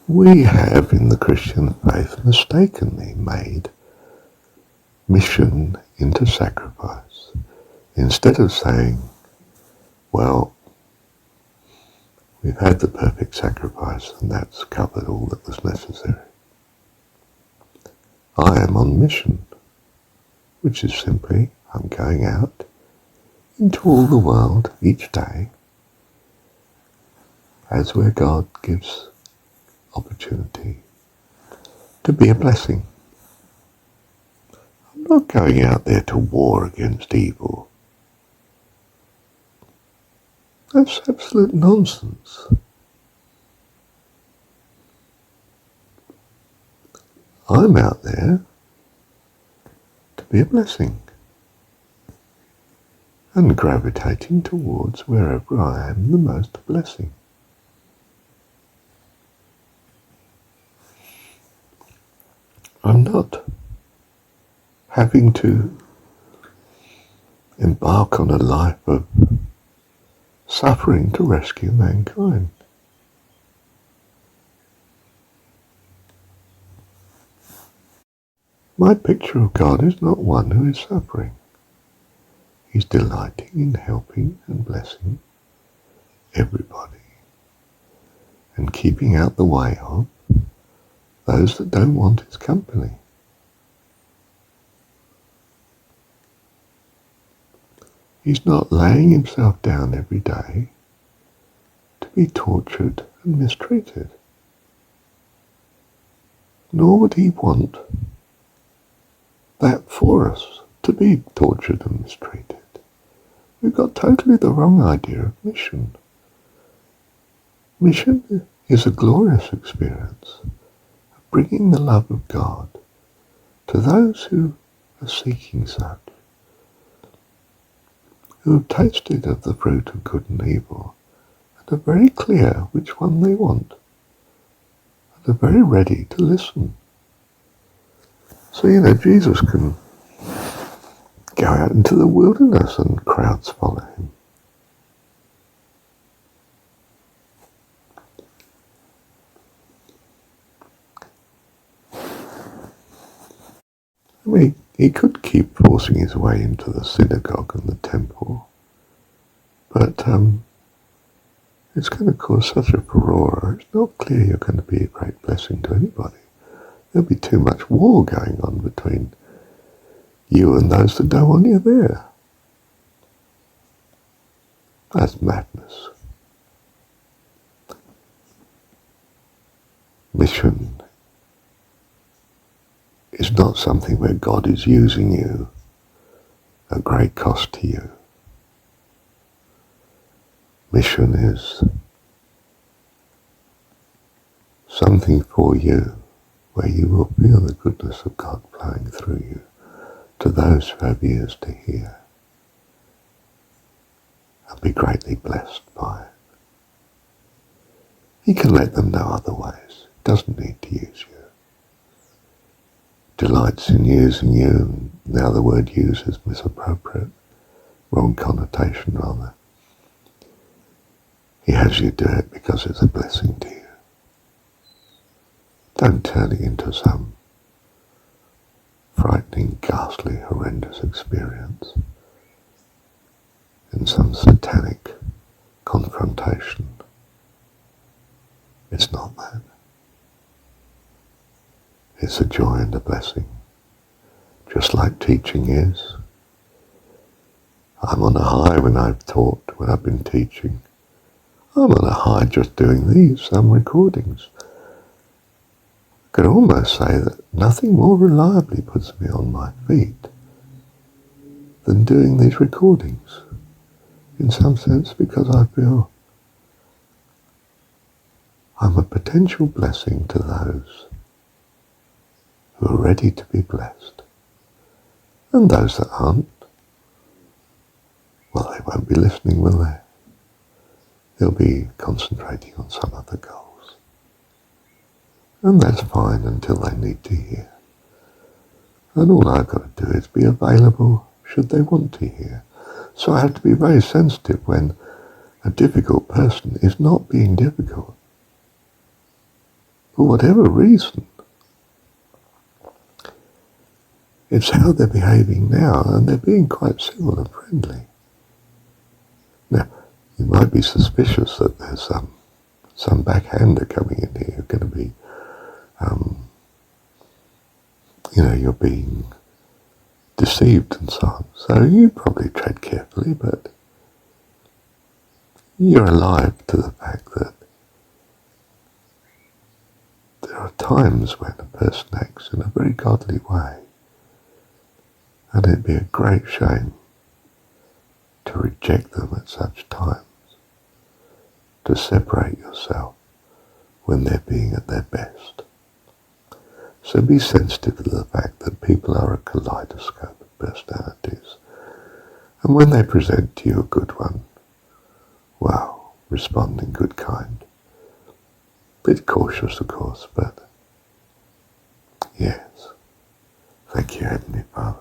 We have in the Christian faith mistakenly made mission into sacrifice. Instead of saying, well, we've had the perfect sacrifice and that's covered all that was necessary. I am on mission, which is simply I'm going out into all the world each day as where God gives opportunity to be a blessing. I'm not going out there to war against evil. That's absolute nonsense. I'm out there to be a blessing and gravitating towards wherever I am the most blessing. I'm not having to embark on a life of suffering to rescue mankind. My picture of God is not one who is suffering. He's delighting in helping and blessing everybody and keeping out the way of those that don't want his company. He's not laying himself down every day to be tortured and mistreated. Nor would he want that for us, to be tortured and mistreated. We've got totally the wrong idea of mission. Mission is a glorious experience of bringing the love of God to those who are seeking such, who have tasted of the fruit of good and evil, and are very clear which one they want, and are very ready to listen. So, Jesus can go out into the wilderness and crowds follow him. I mean, he could keep forcing his way into the synagogue and the temple, but it's going to cause such a furore. It's not clear you're going to be a great blessing to anybody. There'll be too much war going on between you and those that don't want you there. That's madness. Mission is not something where God is using you at great cost to you. Mission is something for you where you will feel the goodness of God flowing through you to those who have ears to hear and be greatly blessed by it. He can let them know other ways. He doesn't need to use you. Delights in using you, and now the word use is misappropriate, wrong connotation rather. He has you do it because it's a blessing to you. Don't turn it into some frightening, ghastly, horrendous experience in some satanic confrontation. It's not that. It's a joy and a blessing, just like teaching is. I'm on a high when I've taught, when I've been teaching. I'm on a high just doing some recordings. I could almost say that nothing more reliably puts me on my feet than doing these recordings, in some sense, because I feel I'm a potential blessing to those who are ready to be blessed. And those that aren't, well, they won't be listening, will they? They'll be concentrating on some other goals. And that's fine until they need to hear. And all I've got to do is be available should they want to hear. So I have to be very sensitive when a difficult person is not being difficult. for whatever reason. It's how they're behaving now, and they're being quite civil and friendly. Now, you might be suspicious that there's some backhander coming in here, going to be, you're being deceived and so on. So you probably tread carefully, but you're alive to the fact that there are times when a person acts in a very godly way, and it'd be a great shame to reject them at such times, to separate yourself when they're being at their best. So be sensitive to the fact that people are a kaleidoscope of personalities, and when they present to you a good one, well, respond in good kind. Bit cautious, of course, but yes. Thank you, Heavenly Father.